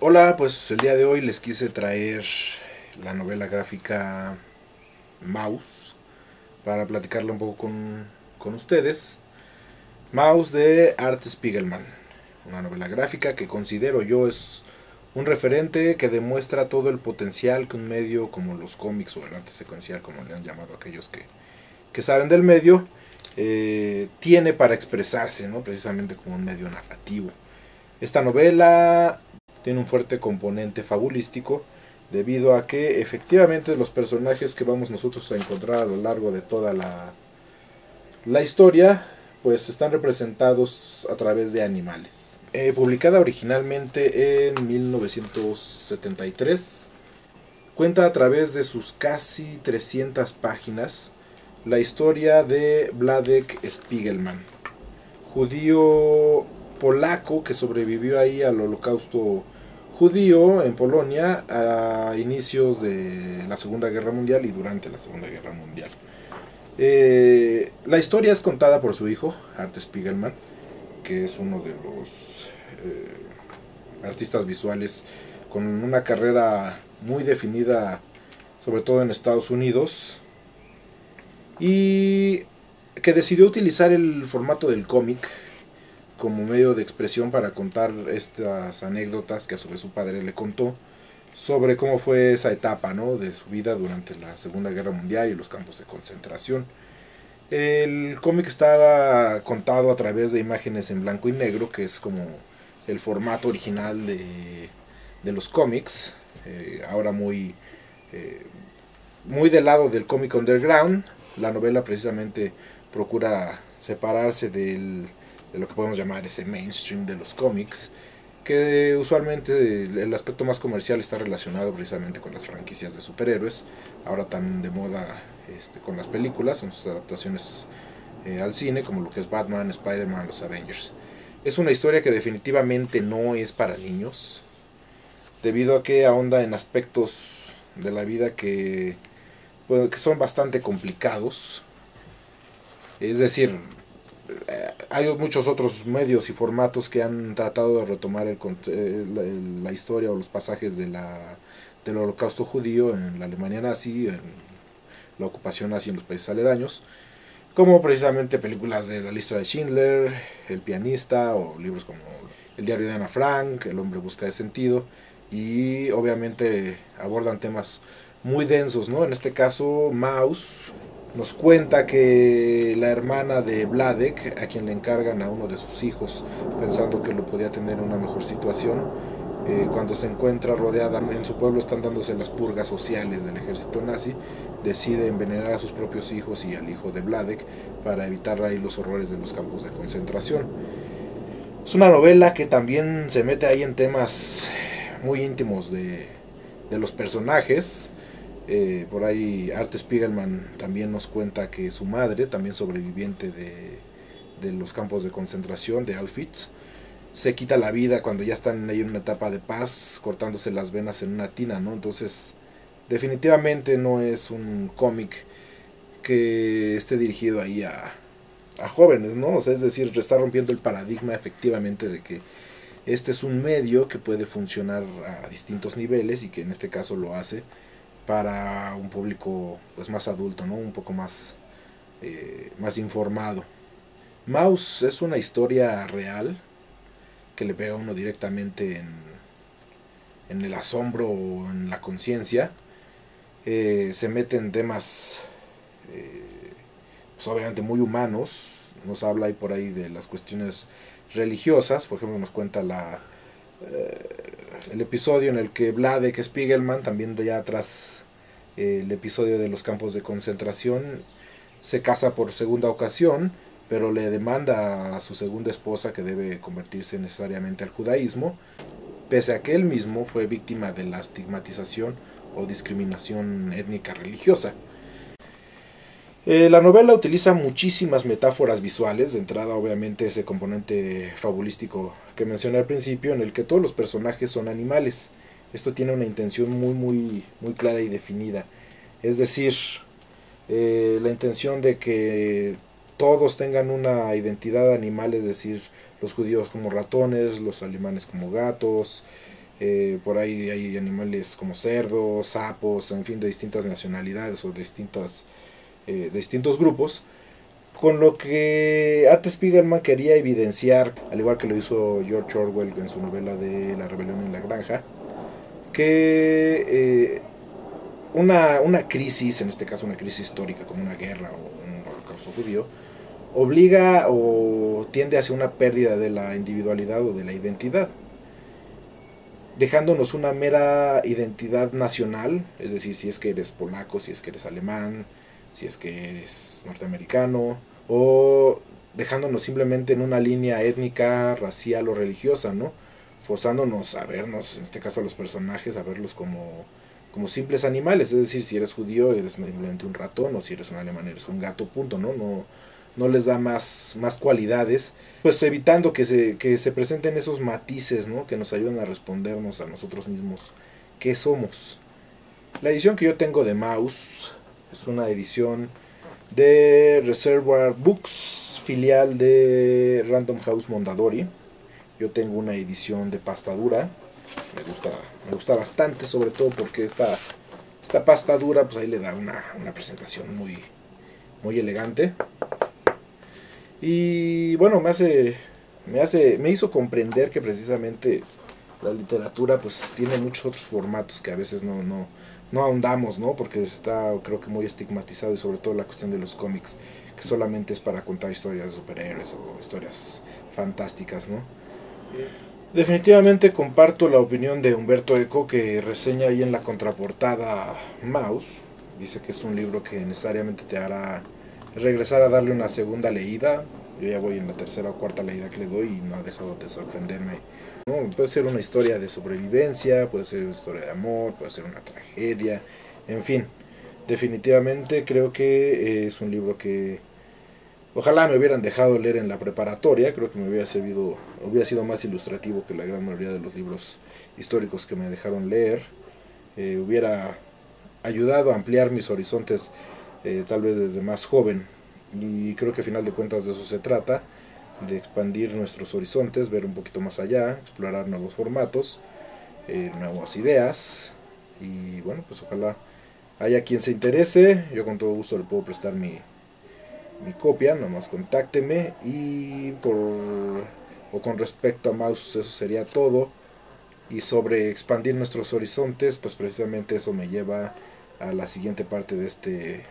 Hola, pues el día de hoy les quise traer la novela gráfica Maus para platicarla un poco con ustedes. Maus de Art Spiegelman, una novela gráfica que considero yo es un referente que demuestra todo el potencial que un medio como los cómics o el arte secuencial, como le han llamado aquellos que saben del medio, tiene para expresarse, ¿no? Precisamente como un medio narrativo. Esta novela tiene un fuerte componente fabulístico debido a que efectivamente los personajes que vamos nosotros a encontrar a lo largo de toda la historia pues están representados a través de animales. Publicada originalmente en 1973, cuenta a través de sus casi 300 páginas la historia de Wladek Spiegelman, judío polaco que sobrevivió ahí al holocausto judío en Polonia a inicios de la Segunda Guerra Mundial y durante la Segunda Guerra Mundial. La historia es contada por su hijo, Art Spiegelman, que es uno de los artistas visuales con una carrera muy definida, sobre todo en Estados Unidos, y que decidió utilizar el formato del cómic como medio de expresión para contar estas anécdotas que a su vez su padre le contó sobre cómo fue esa etapa, ¿no?, de su vida durante la Segunda Guerra Mundial y los campos de concentración. El cómic estaba contado a través de imágenes en blanco y negro, que es como el formato original de los cómics, ahora muy del lado del cómic underground. La novela precisamente procura separarse de lo que podemos llamar ese mainstream de los cómics, que usualmente el aspecto más comercial está relacionado precisamente con las franquicias de superhéroes, ahora tan de moda con las películas, son sus adaptaciones al cine, como lo que es Batman, Spider-Man, los Avengers. Es una historia que definitivamente no es para niños, debido a que ahonda en aspectos de la vida que son bastante complicados. Es decir, hay muchos otros medios y formatos que han tratado de retomar la historia o los pasajes del holocausto judío en la Alemania nazi, en la ocupación nazi en los países aledaños, como precisamente películas de La lista de Schindler, El pianista, o libros como El diario de Ana Frank, El hombre busca de sentido, y obviamente abordan temas muy densos, ¿no? En este caso, Maus nos cuenta que la hermana de Wladek, a quien le encargan a uno de sus hijos, pensando que lo podía tener en una mejor situación, cuando se encuentra rodeada en su pueblo, están dándose las purgas sociales del ejército nazi, decide envenenar a sus propios hijos y al hijo de Wladek para evitar ahí los horrores de los campos de concentración. Es una novela que también se mete ahí en temas muy íntimos de los personajes. Por ahí Art Spiegelman también nos cuenta que su madre, también sobreviviente de los campos de concentración de Auschwitz, se quita la vida cuando ya están ahí en una etapa de paz, cortándose las venas en una tina, ¿no? Entonces, definitivamente no es un cómic que esté dirigido ahí a jóvenes, ¿no? O sea, es decir, está rompiendo el paradigma efectivamente de que este es un medio que puede funcionar a distintos niveles y que en este caso lo hace para un público pues más adulto, ¿no? Un poco más informado. Maus es una historia real que le pega a uno directamente en el asombro o en la conciencia. Se mete en temas pues obviamente muy humanos. Nos habla ahí por ahí de las cuestiones religiosas. Por ejemplo, nos cuenta el episodio en el que Wladek Spiegelman, también de allá atrás el episodio de los campos de concentración, se casa por segunda ocasión, pero le demanda a su segunda esposa que debe convertirse necesariamente al judaísmo, pese a que él mismo fue víctima de la estigmatización o discriminación étnica religiosa. La novela utiliza muchísimas metáforas visuales, de entrada obviamente ese componente fabulístico que mencioné al principio, en el que todos los personajes son animales. Esto tiene una intención muy clara y definida. Es decir, la intención de que todos tengan una identidad animal, es decir, los judíos como ratones, los alemanes como gatos, Por ahí hay animales como cerdos, sapos, en fin, de distintas nacionalidades o de distintos grupos. Con lo que Art Spiegelman quería evidenciar, al igual que lo hizo George Orwell en su novela de La rebelión en la granja, que una crisis, en este caso una crisis histórica como una guerra o un holocausto judío, obliga o tiende hacia una pérdida de la individualidad o de la identidad, dejándonos una mera identidad nacional, es decir, si es que eres polaco, si es que eres alemán, si es que eres norteamericano, o dejándonos simplemente en una línea étnica, racial o religiosa, ¿no? Forzándonos a vernos, en este caso a los personajes, a verlos como simples animales, es decir, si eres judío eres simplemente un ratón, o si eres un alemán eres un gato, punto, ¿no? No les da más cualidades, pues evitando que se presenten esos matices, ¿no? Que nos ayuden a respondernos a nosotros mismos qué somos. La edición que yo tengo de Maus es una edición de Reservoir Books, filial de Random House Mondadori. Yo tengo una edición de pasta dura, me gusta bastante, sobre todo porque esta pasta dura pues ahí le da una presentación muy elegante. Y bueno, me hizo comprender que precisamente la literatura pues tiene muchos otros formatos que a veces no ahondamos, ¿no? Porque está, creo que, muy estigmatizado, y sobre todo la cuestión de los cómics, que solamente es para contar historias de superhéroes o historias fantásticas, ¿no? Definitivamente comparto la opinión de Humberto Eco, que reseña ahí en la contraportada Maus. Dice que es un libro que necesariamente te hará regresar a darle una segunda leída. Yo ya voy en la tercera o cuarta leída que le doy y no ha dejado de sorprenderme. ¿No? Puede ser una historia de sobrevivencia, puede ser una historia de amor, puede ser una tragedia, en fin. Definitivamente creo que es un libro que ojalá me hubieran dejado leer en la preparatoria. Creo que me hubiera sido más ilustrativo que la gran mayoría de los libros históricos que me dejaron leer. Hubiera ayudado a ampliar mis horizontes, tal vez desde más joven. Y creo que a final de cuentas de eso se trata, de expandir nuestros horizontes, ver un poquito más allá, explorar nuevos formatos, nuevas ideas. Y bueno, pues ojalá haya quien se interese. Yo con todo gusto le puedo prestar mi copia, nomás contácteme. O con respecto a Mouse, eso sería todo. Y sobre expandir nuestros horizontes, pues precisamente eso me lleva a la siguiente parte de este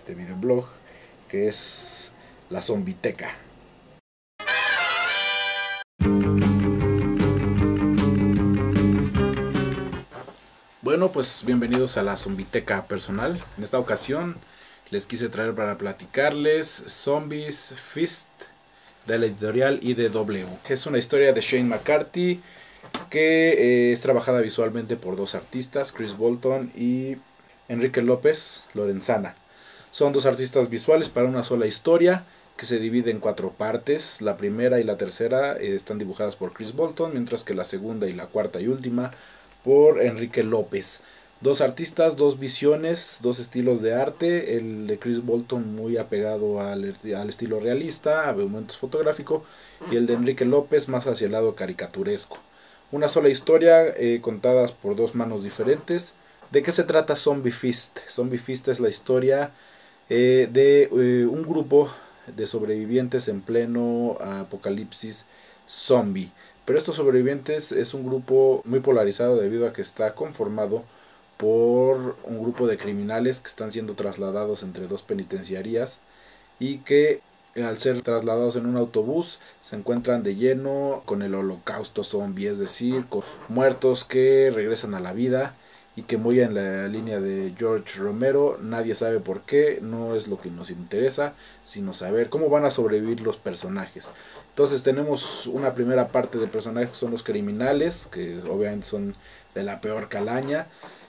videoblog, que es la zombiteca. Bueno, pues bienvenidos a la zombiteca personal. En esta ocasión les quise traer para platicarles Zombies Fist, de la editorial IDW. Es una historia de Shane McCarthy que es trabajada visualmente por dos artistas, Chris Bolton y Enrique López Lorenzana. Son dos artistas visuales para una sola historia que se divide en 4 partes. La primera y la tercera están dibujadas por Chris Bolton, mientras que la segunda y la cuarta y última por Enrique López. Dos artistas, dos visiones, dos estilos de arte. El de Chris Bolton muy apegado al estilo realista, a momentos fotográfico, y el de Enrique López más hacia el lado caricaturesco. Una sola historia, contadas por dos manos diferentes. ¿De qué se trata Zombie Fist? Zombie Fist es la historia de un grupo de sobrevivientes en pleno apocalipsis zombie. Pero estos sobrevivientes es un grupo muy polarizado debido a que está conformado por un grupo de criminales que están siendo trasladados entre dos penitenciarías y que al ser trasladados en un autobús se encuentran de lleno con el holocausto zombie, es decir, con muertos que regresan a la vida y que, muy en la línea de George Romero, nadie sabe por qué, no es lo que nos interesa, sino saber cómo van a sobrevivir los personajes. Entonces tenemos una primera parte de personajes que son los criminales, que obviamente son de la peor calaña.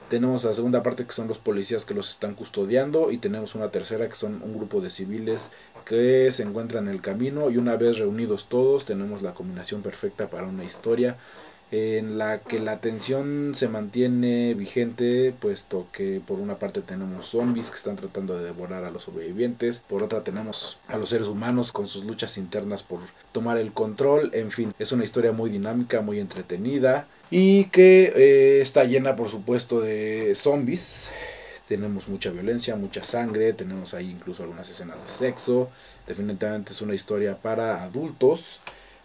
Tenemos la segunda parte que son los policías que los están custodiando, y tenemos una tercera que son un grupo de civiles que se encuentran en el camino, y una vez reunidos todos tenemos la combinación perfecta para una historia en la que la tensión se mantiene vigente, puesto que por una parte tenemos zombies que están tratando de devorar a los sobrevivientes, por otra tenemos a los seres humanos con sus luchas internas por tomar el control. En fin, es una historia muy dinámica, muy entretenida, y que está llena por supuesto de zombies. Tenemos mucha violencia, mucha sangre, tenemos ahí incluso algunas escenas de sexo. Definitivamente es una historia para adultos,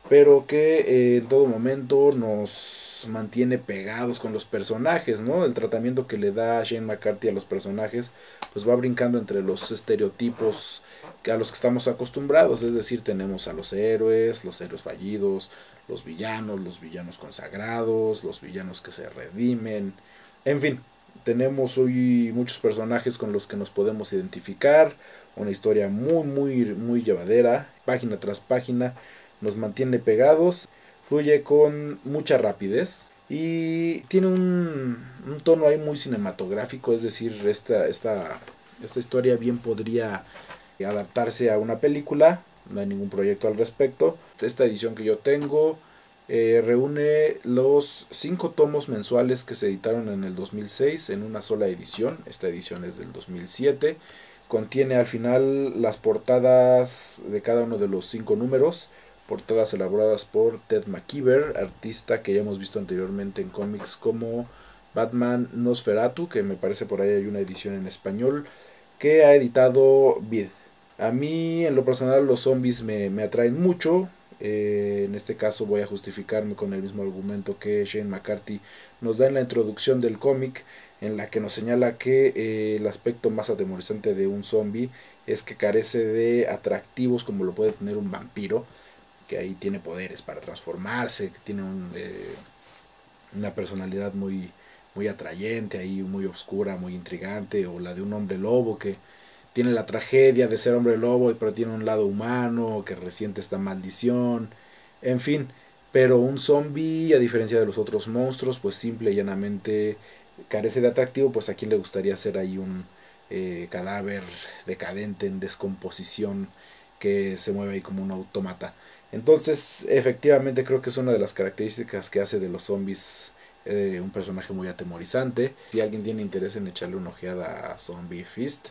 pero que en todo momento nos mantiene pegados con los personajes, ¿no? El tratamiento que le da Shane McCarthy a los personajes, pues va brincando entre los estereotipos a los que estamos acostumbrados, es decir, tenemos a los héroes fallidos, los villanos consagrados, los villanos que se redimen, en fin, tenemos hoy muchos personajes con los que nos podemos identificar, una historia muy llevadera, página tras página, nos mantiene pegados, fluye con mucha rapidez y tiene un tono ahí muy cinematográfico, es decir, esta historia bien podría adaptarse a una película, no hay ningún proyecto al respecto. Esta edición que yo tengo reúne los 5 tomos mensuales que se editaron en el 2006 en una sola edición. Esta edición es del 2007. Contiene al final las portadas de cada uno de los 5 números, portadas elaboradas por Ted McKeever, artista que ya hemos visto anteriormente en cómics como Batman Nosferatu, que me parece por ahí hay una edición en español, que ha editado Vid. A mí en lo personal los zombies me atraen mucho. En este caso voy a justificarme con el mismo argumento que Shane McCarthy nos da en la introducción del cómic, en la que nos señala que el aspecto más atemorizante de un zombie es que carece de atractivos como lo puede tener un vampiro, que ahí tiene poderes para transformarse, que tiene una personalidad muy atrayente, ahí muy oscura, muy intrigante, o la de un hombre lobo que tiene la tragedia de ser hombre lobo, pero tiene un lado humano, que resiente esta maldición, en fin. Pero un zombie, a diferencia de los otros monstruos, pues simple y llanamente carece de atractivo, pues a quien le gustaría ser ahí un cadáver decadente en descomposición que se mueve ahí como un autómata. Entonces, efectivamente creo que es una de las características que hace de los zombies un personaje muy atemorizante. Si alguien tiene interés en echarle una ojeada a Zombie Fist,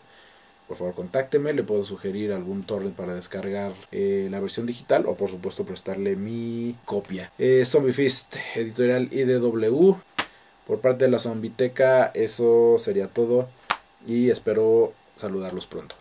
por favor contácteme, le puedo sugerir algún torrent para descargar la versión digital o por supuesto prestarle mi copia. Zombie Fist, editorial IDW. Por parte de la Zombiteca, eso sería todo y espero saludarlos pronto.